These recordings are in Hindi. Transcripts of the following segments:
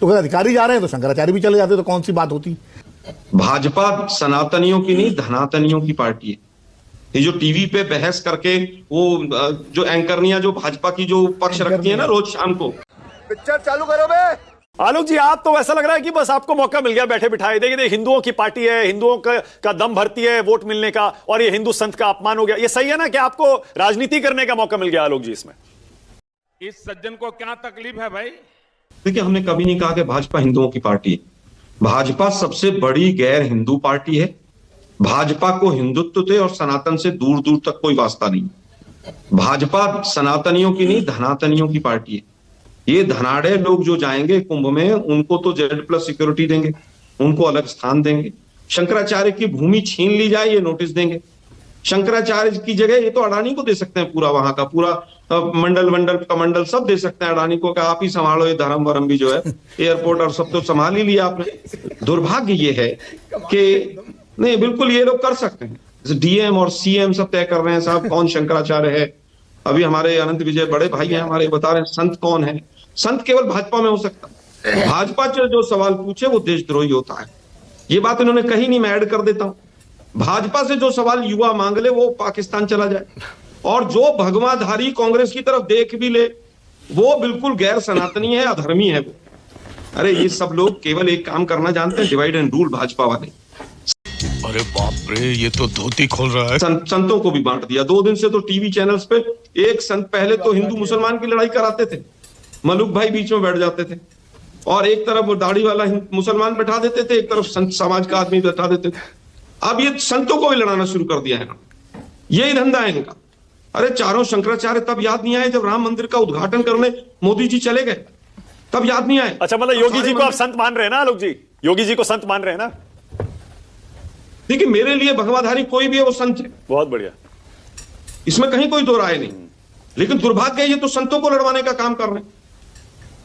तो अगर अधिकारी जा रहे हैं तो शंकराचार्य भी चले जाते तो कौन सी बात होती। भाजपा सनातनियों की नहीं धनातनियों की पार्टी है। ये जो टीवी पे बहस करके वो जो एंकरनियां जो भाजपा की जो पक्ष रखती है ना रोज शाम को, पिक्चर चालू करो बे। आलोक जी, आप तो ऐसा लग रहा है कि बस आपको मौका मिल गया बैठे बिठाए। देखिए हिंदुओं की पार्टी है, हिंदुओं का दम भरती है वोट मिलने का, और ये हिंदू संत का अपमान हो गया। ये सही है ना कि आपको राजनीति करने का मौका मिल गया आलोक जी इसमें? इस सज्जन को क्या तकलीफ है भाई? देखिए हमने कभी नहीं कहा कि भाजपा हिंदुओं की पार्टी है। भाजपा सबसे बड़ी गैर हिंदू पार्टी है। भाजपा को हिंदुत्व से और सनातन से दूर दूर तक कोई वास्ता नहीं। भाजपा सनातनियों की नहीं धनातनियों की पार्टी है। ये धनाढ़े लोग जो जाएंगे कुंभ में उनको तो Z+ सिक्योरिटी देंगे, उनको अलग स्थान देंगे। शंकराचार्य की भूमि छीन ली जाए ये नोटिस देंगे। शंकराचार्य की जगह ये तो अडानी को दे सकते हैं, पूरा वहां का पूरा मंडल कमंडल सब दे सकते हैं अडानी को, कि आप ही संभालो ये धर्म वरम भी जो है, एयरपोर्ट और सब तो संभाल ही लिया आपने। दुर्भाग्य ये है कि नहीं, बिल्कुल ये लोग कर सकते हैं। DM और CM सब तय कर रहे हैं साहब कौन शंकराचार्य है। अभी हमारे अनंत विजय बड़े भाई हैं हमारे, बता रहे हैं संत कौन है। संत केवल भाजपा में हो सकता है। भाजपा जो सवाल पूछे वो देशद्रोही होता है। ये बात इन्होंने कही नहीं, मैं ऐड कर देता हूं। भाजपा से जो सवाल युवा मांग ले वो पाकिस्तान चला जाए, और जो भगवाधारी कांग्रेस की तरफ देख भी ले वो बिल्कुल गैर सनातनी है, अधर्मी है वो। अरे ये सब लोग केवल एक काम करना जानते हैं, डिवाइड एंड रूल भाजपा वाले। अरे बाप रे, ये तो धोती खोल रहा है। संतों को भी बांट दिया। 2 दिन से तो टीवी चैनल्स पे एक संत, पहले तो हिंदू मुसलमान की लड़ाई कराते थे, मलुक भाई बीच में बैठ जाते थे, और एक तरफ वो दाढ़ी वाला मुसलमान बैठा देते थे, एक तरफ संत समाज का आदमी बैठा देते थे। अब ये संतों को भी लड़ाना शुरू कर दिया है ना, यही धंधा है इनका। अरे चारों शंकराचार्य तब याद नहीं आए जब राम मंदिर का उद्घाटन करने मोदी जी चले गए, तब याद नहीं आए। अच्छा, मतलब योगी जी को आप संत मान रहे हैं ना आलोक जी? योगी जी को संत मान रहे हैं ना? देखिए मेरे लिए भगवाधारी कोई भी है वो संत है। बहुत बढ़िया, इसमें कहीं कोई दो राय नहीं। लेकिन दुर्भाग्य ये तो संतों को लड़वाने का काम कर रहे हैं।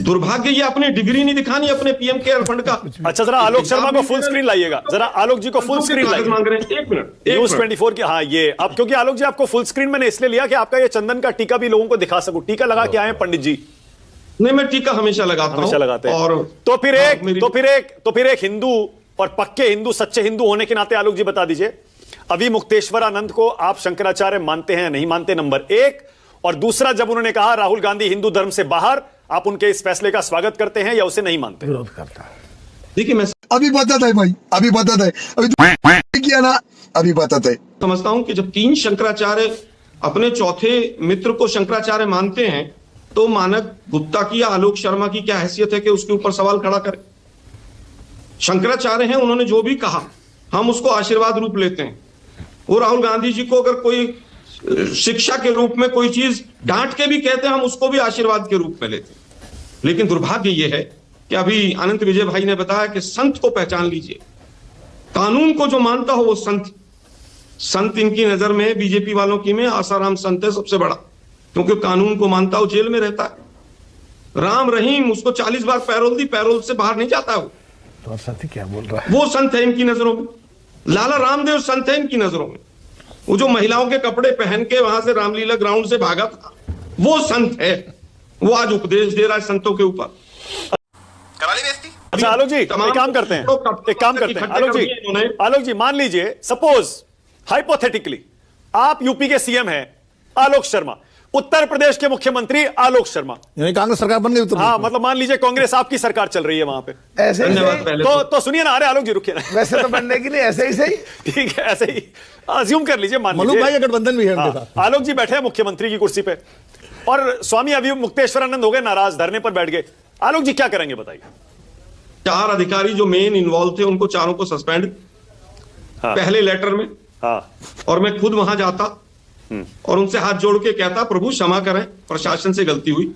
दुर्भाग्य ये अपनी डिग्री नहीं दिखानी अपने PM केयर फंड का। अच्छा, जरा आलोक शर्मा को फुल स्क्रीन लाइएगा, जरा आलोक जी को फुल स्क्रीन लाइए। मांग रहे हैं, एक मिनट न्यूज़ 24 की। हाँ ये अब, क्योंकि आलोक जी आपको फुल स्क्रीन मैंने इसलिए लिया कि आपका ये चंदन का टीका भी लोगों को दिखा सकूं। टीका लगा के आए हैं पंडित जी? नहीं, मैं टीका हमेशा लगाता हूं। हमेशा लगाते हैं। और तो फिर एक हिंदू और पक्के हिंदू, सच्चे हिंदू होने के नाते आलोक जी बता दीजिए, अभी मुक्तेश्वरानंद को आप शंकराचार्य मानते हैं नहीं मानते, नंबर 1। और दूसरा, जब उन्होंने कहा राहुल गांधी हिंदू धर्म से बाहर, आप उनके इस फैसले का स्वागत करते हैं या उसे नहीं मानते? विरोध करता है। देखिए मैं अभी बताता है भाई, अभी बताता है, अभी किया ना, अभी बताता है। समझता हूं कि जब 3 शंकराचार्य अपने चौथे मित्र को शंकराचार्य मानते हैं तो मानक गुप्ता की या आलोक शर्मा की क्या हैसियत है कि उसके ऊपर सवाल खड़ा करें। शंकराचार्य हैं, उन्होंने जो भी कहा हम उसको आशीर्वाद रूप लेते हैं। वो राहुल गांधी जी को अगर कोई शिक्षा के रूप में कोई चीज डांट के भी कहते हैं, हम उसको भी आशीर्वाद के रूप में लेते हैं। लेकिन दुर्भाग्य यह है कि अभी अनंत विजय भाई ने बताया कि संत को पहचान लीजिए। कानून को जो मानता हो वो संत इनकी नजर में, बीजेपी वालों की में आसाराम संत है सबसे बड़ा, क्योंकि कानून को मानता हो जेल में रहता है। राम रहीम, उसको 40 बार पैरोल दी, पैरोल से बाहर नहीं जाता वो। तो साथी क्या बोल रहा है? वो संत है इनकी नजरों में। लाला रामदेव संत है इनकी नजरों में। वो जो महिलाओं के कपड़े पहन के वहां से रामलीला ग्राउंड से भागा था, वो संत है। वो आज उपदेश दे रहा है संतों के ऊपर। करा ली बेइज्जती? अच्छा आलोक जी, एक काम करते हैं आलोक जी, मान लीजिए सपोज हाइपोथेटिकली आप यूपी के CM हैं आलोक शर्मा, उत्तर प्रदेश के मुख्यमंत्री आलोक शर्मा, यानी कांग्रेस सरकार बन गई। हाँ मतलब मान लीजिए कांग्रेस आपकी सरकार चल रही है वहां पे। ऐसे ही तो सुनिए ना, अरे आलोक जी रुकिए ना। वैसे तो बनने के लिए ऐसे ही सही। ठीक है, ऐसे ही अज्यूम कर लीजिए, मान मलुक भाई लीजिए का गठबंधन भी है उनके साथ। आलोक जी बैठे हैं मुख्यमंत्री की कुर्सी पे और स्वामी अभी मुक्तेश्वरानंद हो गए नाराज, धरने पर बैठ गए। आलोक जी क्या करेंगे बताइए? 4 अधिकारी जो मेन इन्वॉल्व थे उनको चारों को सस्पेंड पहले लेटर में। और मैं खुद वहां जाता और उनसे हाथ जोड़ के कहता, प्रभु क्षमा करें, प्रशासन से गलती हुई,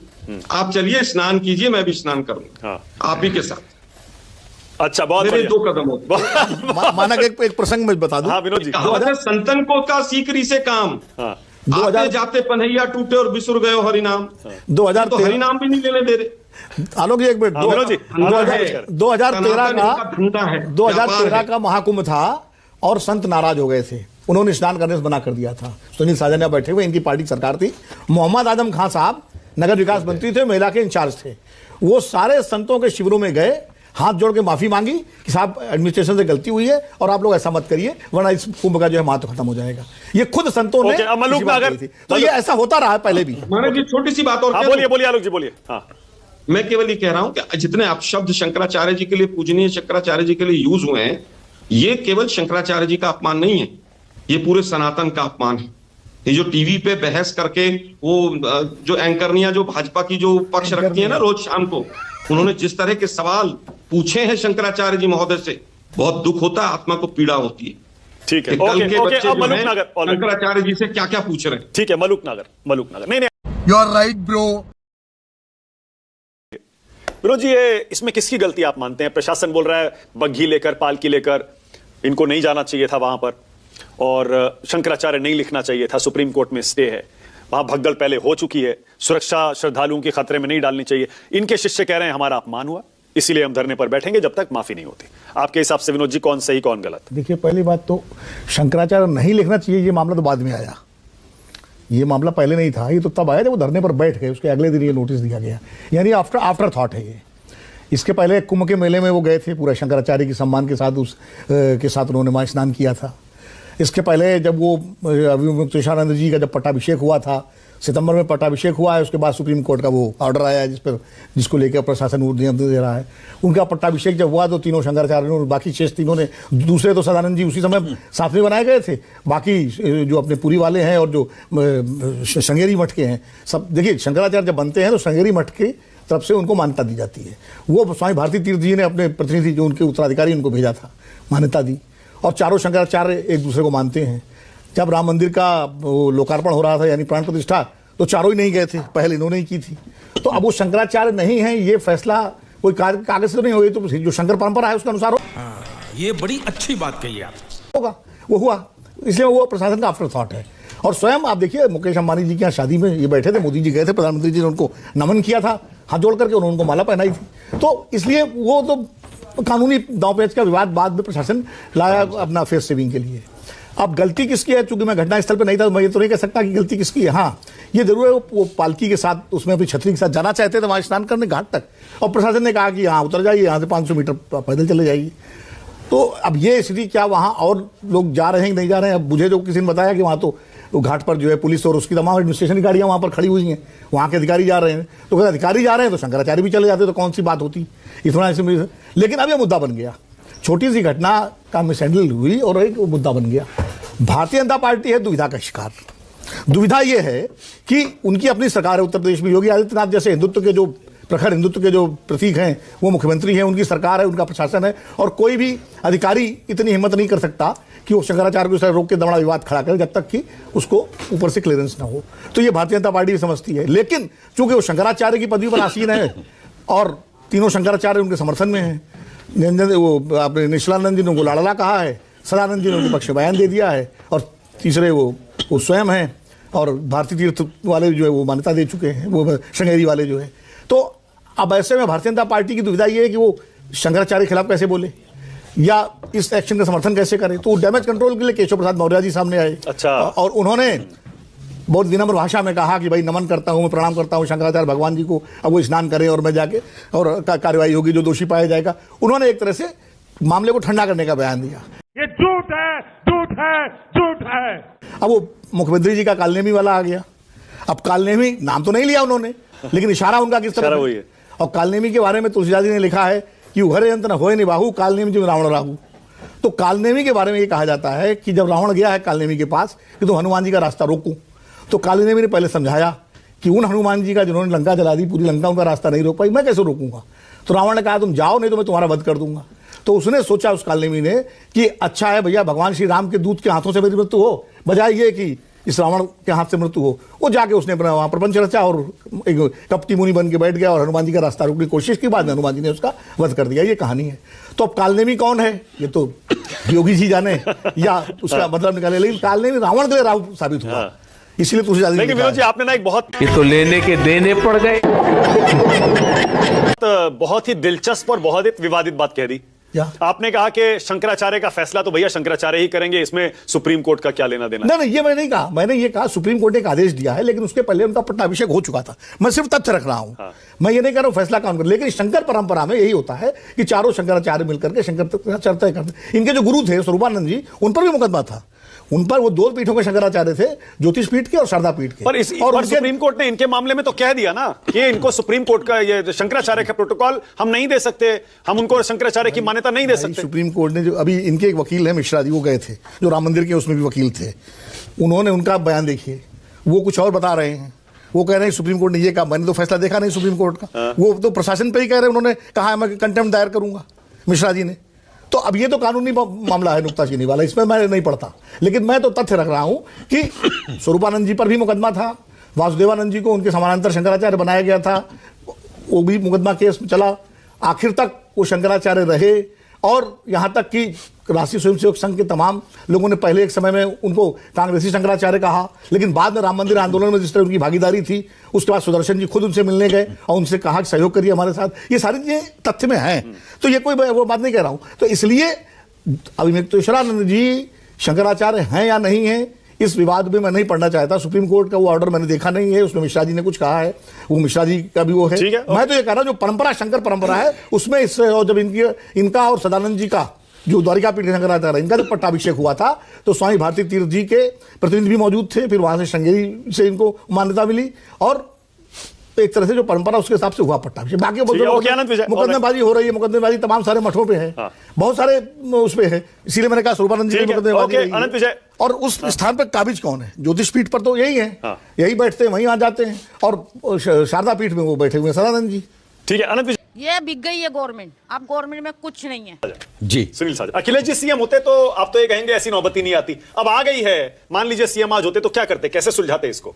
आप चलिए स्नान कीजिए, मैं भी स्नान करूंगा आप ही के साथ। अच्छा, बहुत मेरे बढ़िया। 2 कदम होते। मानक एक प्रसंग में बता दूं। हाँ विनोद जी, संतन को का सीकरी से काम, आते जाते पन्हैया टूटे और बिसुर गए हरिनाम। 2013 तो हरिनाम भी नहीं लेने दे रहे। आलोक जी एक मिनट, 2013 का महाकुंभ था और संत नाराज हो गए थे, उन्होंने स्नान करने से मना कर दिया था। सुनील साजन बैठे हुए, इनकी पार्टी सरकार थी। मोहम्मद आजम खान साहब नगर विकास मंत्री थे, महिला के इंचार्ज थे। वो सारे संतों के शिविरों में गए, हाथ जोड़ के माफी मांगी कि साहब एडमिनिस्ट्रेशन से गलती हुई है और आप लोग ऐसा मत करिए वरना इस कुंभ का जो है महत्व खत्म हो जाएगा। ये खुद संतों ने अब मलूक किसी बात नागर, कही थी। तो ये ऐसा होता रहा है पहले भी। महाराज जी छोटी सी बात और हाँ कह दूं? बोलिए बोलिए आलोक जी बोलिए। हाँ मैं केवल ये कह रहा हूं कि जितने अपशब्द शंकराचार्य जी के लिए, पूजनीय शंकराचार्य जी के लिए यूज हुए हैं, ये केवल शंकराचार्य जी का अपमान नहीं है, ये पूरे सनातन का अपमान है। ये जो टीवी पे बहस करके वो जो एंकरनियां जो भाजपा की जो पक्ष रखती है ना रोज शाम को, उन्होंने जिस तरह के सवाल पूछे हैं शंकराचार्य जी महोदय से, बहुत दुख होता है, आत्मा को पीड़ा होती है। ठीक है, कि कल के ओके बच्चे अब जो मलूक हैं, नागर शंकराचार्य जी से क्या क्या पूछ रहे हैं। ठीक है, मलूक नागर नहीं you are right bro. Vinod ji, ये इसमें किसकी गलती आप मानते हैं? प्रशासन बोल रहा है बग्घी लेकर, पालकी लेकर इनको नहीं जाना चाहिए था वहां पर, और शंकराचार्य नहीं लिखना चाहिए था, सुप्रीम कोर्ट में स्टे है, वहां भगदड़ पहले हो चुकी है, सुरक्षा श्रद्धालुओं के खतरे में नहीं डालनी चाहिए। इनके शिष्य कह रहे हैं हमारा अपमान हुआ, इसीलिए हम धरने पर बैठेंगे जब तक माफी नहीं होती। आपके हिसाब से विनोद जी कौन सही कौन गलत? देखिए, पहली बात तो शंकराचार्य नहीं लिखना चाहिए, ये मामला तो बाद में आया, ये मामला पहले नहीं था। ये तो तब आया जब वो धरने पर बैठ गए, उसके अगले दिन ये नोटिस दिया गया, यानी आफ्टर थॉट है ये। इसके पहले कुंभ के मेले में वो गए थे, पूरा शंकराचार्य के सम्मान के साथ के साथ उन्होंने वहाँ स्नान किया था। इसके पहले जब वो मुक्तेश्वरानंद जी का जब पट्टाभिषेक हुआ था, सितंबर में पट्टाभिषेक हुआ है, उसके बाद सुप्रीम कोर्ट का वो ऑर्डर आया है जिसको लेकर प्रशासन नियम दे रहा है। उनका पट्टाभिषेक जब हुआ तो तीनों शंकराचार्यों, बाकी शेष तीनों ने, दूसरे तो सदानंद जी उसी समय साथ में बनाए गए थे, बाकी जो अपने पुरी वाले हैं और जो श्रृंगेरी मठ के हैं सब। देखिए, शंकराचार्य जब बनते हैं तो श्रृंगेरी मठ की तरफ से उनको मान्यता दी जाती है। वो स्वामी भारती तीर्थ जी ने अपने प्रतिनिधि जो उनके उत्तराधिकारी उनको भेजा था, मान्यता दी, और चारों शंकराचार्य एक दूसरे को मानते हैं। जब राम मंदिर का लोकार्पण हो रहा था, यानी प्राण प्रतिष्ठा, तो चारों ही नहीं गए थे, पहले इन्होंने ही की थी। तो अब वो शंकराचार्य नहीं है, ये फैसला कोई कागज से तो नहीं हो, तो जो शंकर परंपरा है उसके अनुसार ये बड़ी अच्छी बात कही आप। होगा, वो हुआ, इसलिए वो प्रशासन का आफ्टर थॉट है। और स्वयं आप देखिए, मुकेश अंबानी जी की यहाँ शादी में ये बैठे थे, मोदी जी गए थे, प्रधानमंत्री जी ने उनको नमन किया था, हाथ जोड़ करके उन्होंने उनको माला पहनाई थी। तो इसलिए वो तो कानूनी दांवपेच का विवाद बाद में प्रशासन लाया अपना फेस सेविंग के लिए। अब गलती किसकी है? चूंकि मैं घटनास्थल पर नहीं था, मैं ये तो नहीं कह सकता कि गलती किसकी है। हाँ, ये जरूर है, वो पालकी के साथ, उसमें अपनी छतरी के साथ जाना चाहते थे वहाँ स्नान करने घाट तक, और प्रशासन ने कहा कि यहाँ उतर जाइए, यहाँ से 500 मीटर पैदल चले जाइए। तो अब ये स्थिति क्या वहाँ और लोग जा रहे हैं कि नहीं जा रहे हैं? अब मुझे जो किसी ने बताया कि वहाँ तो घाट पर जो है पुलिस और उसकी तमाम एडमिनिस्ट्रेशन की गाड़ियाँ वहाँ पर खड़ी हुई हैं, वहाँ के अधिकारी जा रहे हैं। तो अगर अधिकारी जा रहे हैं तो शंकराचार्य भी चले जाते, तो कौन सी बात होती इतना ऐसे। लेकिन अब यह मुद्दा बन गया, छोटी सी घटना का मिसहैंडल हुई और एक मुद्दा बन गया। भारतीय जनता पार्टी है दुविधा का शिकार। दुविधा यह है कि उनकी अपनी सरकार है उत्तर प्रदेश में, योगी आदित्यनाथ जैसे हिंदुत्व के जो प्रखर हिंदुत्व के जो प्रतीक हैं वो मुख्यमंत्री हैं, उनकी सरकार है, उनका प्रशासन है, और कोई भी अधिकारी इतनी हिम्मत नहीं कर सकता कि वो शंकराचार्य को इस तरह रोक के दमड़ा विवाद खड़ा करे जब तक कि उसको ऊपर से क्लियरेंस ना हो। तो ये भारतीय जनता पार्टी भी समझती है। लेकिन चूंकि वो शंकराचार्य की पदवी पर आसीन है और तीनों शंकराचार्य उनके समर्थन में हैं, वो आपने निश्चलानंद जी ने उनको लाडला कहा है, सदानंद जी ने उनके पक्ष में बयान दे दिया है, और तीसरे वो स्वयं हैं, और भारतीय तीर्थ वाले जो है वो मान्यता दे चुके हैं, वो श्रृंगेरी वाले जो है। तो अब ऐसे में भारतीय जनता पार्टी की दुविधा ये है कि वो शंकराचार्य के खिलाफ कैसे बोले या इस एक्शन का समर्थन कैसे करे। तो डैमेज कंट्रोल के लिए केशव प्रसाद मौर्य जी सामने आए। अच्छा। और उन्होंने बहुत विनम्र भाषा में कहा कि भाई नमन करता हूं, मैं प्रणाम करता हूं शंकराचार्य भगवान जी को, अब वो स्नान करें और मैं जाके और कार्रवाई होगी, जो दोषी पाया जाएगा। उन्होंने एक तरह से मामले को ठंडा करने का बयान दिया। ये झूठ है, झूठ है, झूठ है। अब वो मुख्यमंत्री जी का कालनेमी वाला आ गया। अब कालनेमी नाम तो नहीं लिया उन्होंने, लेकिन इशारा उनका किस तरह वही है। और कालनेमी के बारे में तुलसीदास जी ने लिखा है कि उघरे अंत न होए निबाहु, कालनेमी जो रावण राहु। तो कालनेमी के बारे में ये कहा जाता है कि जब रावण गया है कालनेमी के पास कि तुम हनुमान जी का रास्ता रोको, तो कालनेमी ने पहले समझाया कि उन हनुमान जी का जिन्होंने लंका जला दी, पूरी लंका उनका रास्ता नहीं रोक पाई, मैं कैसे रोकूंगा। तो रावण ने कहा तुम जाओ, नहीं तो मैं तुम्हारा वध कर दूंगा। तो उसने सोचा, उस कालनेमी ने, कि अच्छा है भैया, भगवान श्री राम के दूत के हाथों से मेरी मृत्यु हो, बजाय ये कि इस रावण के हाथ से मृत्यु हो। वो जाके उसने अपना वहां प्रपंच रचा और एक कपटी मुनि बन के बैठ गया और हनुमान जी का रास्ता रोकने की कोशिश की, बाद में हनुमान जी ने उसका वध कर दिया। ये कहानी है। तो अब कालनेमी कौन है ये तो योगी जी जाने या उसका मतलब निकाले, लेकिन कालनेमी रावण के लिए राहु साबित हुआ, इसलिए तुलसीदास जी। लेकिन विनोद जी, आपने ना एक ये तो लेने के देने पड़ गए। बहुत ही दिलचस्प और बहुत ही विवादित बात कह दी क्या? आपने कहा कि शंकराचार्य का फैसला तो भैया शंकराचार्य ही करेंगे, इसमें सुप्रीम कोर्ट का क्या लेना देना? नहीं, ये मैंने नहीं कहा। मैंने ये कहा सुप्रीम कोर्ट ने एक आदेश दिया है, लेकिन उसके पहले उनका पट्टाभिषेक हो चुका था। मैं सिर्फ तथ्य रख रहा हूं। मैं ये नहीं कह रहा हूं फैसला कौन कर, लेकिन शंकर परंपरा में यही होता है कि चारों शंकराचार्य मिलकर के शंकराचार्य तय करते। इनके जो गुरु थे स्वरूपानंद जी, उन पर भी मुकदमा था। उन पर वो 2 पीठों के शंकराचार्य थे, ज्योतिष पीठ के और शारदा पीठ के। और सुप्रीम कोर्ट ने इनके मामले में तो कह दिया ना कि इनको सुप्रीम कोर्ट का ये शंकराचार्य का प्रोटोकॉल हम नहीं दे सकते, हम उनको शंकराचार्य की मान्यता नहीं दे सकते। सुप्रीम कोर्ट ने जो अभी इनके एक वकील है मिश्रा जी, वो गए थे, जो राम मंदिर के उसमें भी वकील थे, उन्होंने उनका बयान देखिए, वो कुछ और बता रहे हैं। वो कह रहे हैं सुप्रीम कोर्ट ने ये कहा, मैंने तो फैसला देखा नहीं सुप्रीम कोर्ट का। वो तो प्रशासन पे ही कह रहे हैं, उन्होंने कहा मैं कंटेम्प्ट दायर करूंगा, मिश्रा जी ने। तो अब ये तो कानूनी मामला है नुक्ताचीनी वाला, इसमें मैं नहीं पढ़ता। लेकिन मैं तो तथ्य रख रहा हूं कि स्वरूपानंद जी पर भी मुकदमा था, वासुदेवानंद जी को उनके समानांतर शंकराचार्य बनाया गया था, वो भी मुकदमा केस चला, आखिर तक वो शंकराचार्य रहे। और यहां तक कि राष्ट्रीय स्वयंसेवक संघ के तमाम लोगों ने पहले एक समय में उनको कांग्रेसी शंकराचार्य कहा, लेकिन बाद में राम मंदिर आंदोलन में जिस तरह उनकी भागीदारी थी, उसके बाद सुदर्शन जी खुद उनसे मिलने गए और उनसे कहा कि सहयोग करिए हमारे साथ। ये सारी चीजें तथ्य में हैं, तो ये कोई वो बात नहीं कह रहा हूं। तो इसलिए अभिमुक्तेश्वरानंद जी शंकराचार्य हैं या नहीं है, इस विवाद में मैं नहीं पढ़ना चाहता। सुप्रीम कोर्ट का वो ऑर्डर मैंने देखा नहीं है, उसमें मिश्रा जी ने कुछ कहा है, वो मिश्रा जी का भी वो है। मैं तो ये कह रहा हूं जो परंपरा शंकर परंपरा है उसमें इससे, और जब इनका और सदानंद जी का जो द्वारिका पीठ शंकराचार्य, इनका जब पट्टाभिषेक हुआ था तो स्वामी भारती तीर्थ जी के प्रतिनिधि भी मौजूद थे, फिर वहां से श्रृंगेरी से इनको मान्यता मिली और एक तरह से जो परंपरा उसके हिसाब से हुआ पट्टाभिषेक। बाकी मुकदमेबाजी हो रही है, मुकदमेबाजी तमाम सारे मठों पे है, बहुत सारे उस पे है, इसीलिए मैंने कहा स्वरूपानंद जी की मुकदमेबाजी। और उस स्थान पर काबिज कौन है? ज्योतिष पीठ पर तो यही है, यही बैठते हैं, वहीं आ जाते हैं, और शारदा पीठ में वो बैठे हुए हैं सदानंद जी। ठीक है अनंत, ये बिक गई है गवर्नमेंट, अब गवर्नमेंट में कुछ नहीं है जी। सुनील साहब, अखिलेश जी सीएम होते तो आप तो ये कहेंगे ऐसी नौबत ही नहीं आती, अब आ गई है। मान लीजिए सीएम आज होते तो क्या करते, कैसे सुलझाते इसको?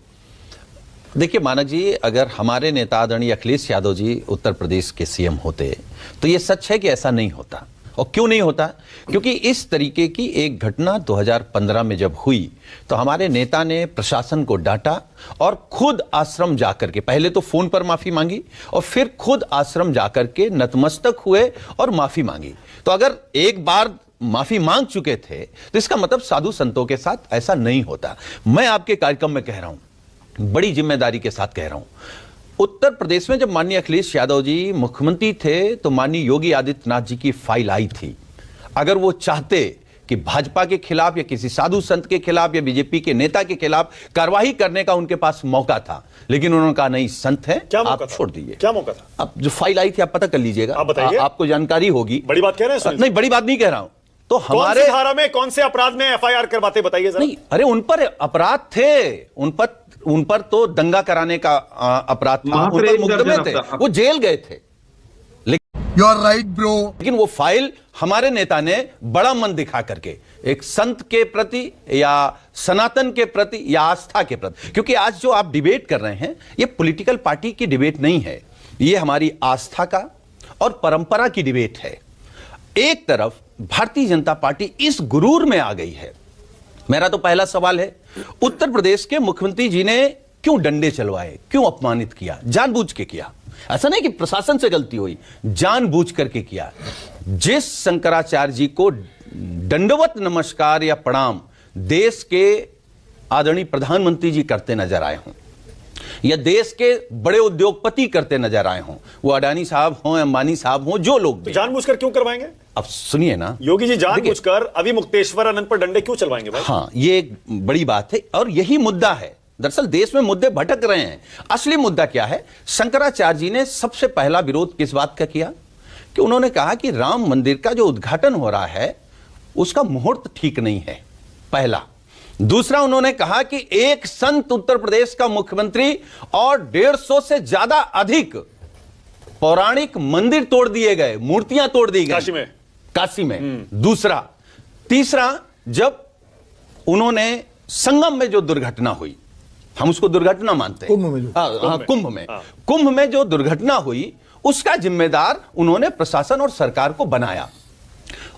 देखिए मानक जी, अगर हमारे नेता आदरणीय अखिलेश यादव जी उत्तर प्रदेश के सीएम होते तो ये सच है कि ऐसा नहीं होता। और क्यों नहीं होता? क्योंकि इस तरीके की एक घटना 2015 में जब हुई तो हमारे नेता ने प्रशासन को डांटा और खुद आश्रम जाकर के, पहले तो फोन पर माफी मांगी और फिर खुद आश्रम जाकर के नतमस्तक हुए और माफी मांगी। तो अगर एक बार माफी मांग चुके थे तो इसका मतलब साधु संतों के साथ ऐसा नहीं होता। मैं आपके कार्यक्रम में कह रहा हूं, बड़ी जिम्मेदारी के साथ कह रहा हूं, उत्तर प्रदेश में जब माननीय अखिलेश यादव जी मुख्यमंत्री थे तो माननीय योगी आदित्यनाथ जी की फाइल आई थी। अगर वो चाहते कि भाजपा के खिलाफ या किसी साधु संत के खिलाफ या बीजेपी के नेता के खिलाफ कार्रवाई करने का उनके पास मौका था, लेकिन उन्होंने कहा नहीं, संत है, आप छोड़ दीजिए। क्या मौका था? अब जो फाइल आई थी आप पता कर लीजिएगा, आप बताइए, आपको जानकारी होगी। बड़ी बात कह रहे हैं? नहीं, बड़ी बात नहीं कह रहा हूं। तो हमारे धारा में कौन से अपराध में एफआईआर करवाते, बताइए जरा। नहीं, अरे उन पर अपराध थे, उन पर तो दंगा कराने का अपराध था, उन पर मुकदमे थे, वो जेल गए थे। You are right bro. लेकिन वो फाइल हमारे नेता ने बड़ा मन दिखा करके एक संत के प्रति या सनातन के प्रति या आस्था के प्रति, क्योंकि आज जो आप डिबेट कर रहे हैं ये पॉलिटिकल पार्टी की डिबेट नहीं है, ये हमारी आस्था का और परंपरा की डिबेट है। एक तरफ भारतीय जनता पार्टी इस गुरूर में आ गई है। मेरा तो पहला सवाल है, उत्तर प्रदेश के मुख्यमंत्री जी ने क्यों डंडे चलवाए, क्यों अपमानित किया? जानबूझ के किया, ऐसा नहीं कि प्रशासन से गलती हुई, जानबूझ करके किया। जिस शंकराचार्य जी को दंडवत नमस्कार या प्रणाम देश के आदरणीय प्रधानमंत्री जी करते नजर आए हों या देश के बड़े उद्योगपति करते नजर आए हों, वो अडानी साहब हों, अंबानी साहब हों, जो लोग भी, जानबूझकर क्यों करवाएंगे? अब सुनिए ना योगी जी, जानबूझकर अभिमुक्तेश्वरानंद पर डंडे क्यों चलवाएंगे भाई? हाँ, ये एक बड़ी बात है और यही मुद्दा है। दरअसल देश में मुद्दे भटक रहे हैं। असली मुद्दा क्या है? शंकराचार्य जी ने सबसे पहला विरोध किस बात का किया कि उन्होंने कहा कि राम मंदिर का जो उद्घाटन हो रहा है उसका मुहूर्त ठीक नहीं है, पहला। दूसरा, उन्होंने कहा कि एक संत उत्तर प्रदेश का मुख्यमंत्री और 150 से ज्यादा अधिक पौराणिक मंदिर तोड़ दिए गए, मूर्तियां तोड़ दी गई काशी में। दूसरा, तीसरा, जब उन्होंने संगम में जो दुर्घटना हुई, हम उसको दुर्घटना मानते हैं, कुंभ में जो दुर्घटना हुई उसका जिम्मेदार उन्होंने प्रशासन और सरकार को बनाया।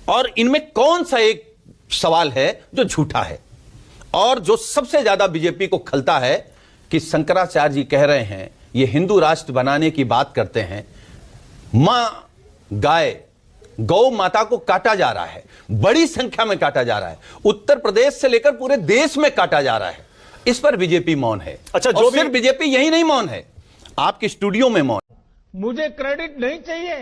और इनमें कौन सा एक सवाल है जो झूठा है? और जो सबसे ज्यादा बीजेपी को खलता है कि शंकराचार्य जी कह रहे हैं ये हिंदू राष्ट्र बनाने की बात करते हैं, मां गाय गौ माता को काटा जा रहा है, बड़ी संख्या में काटा जा रहा है, उत्तर प्रदेश से लेकर पूरे देश में काटा जा रहा है। इस पर बीजेपी मौन है। अच्छा, और जो भी सिर्फ बीजेपी यही नहीं मौन है, आपके स्टूडियो में मौन। मुझे क्रेडिट नहीं चाहिए,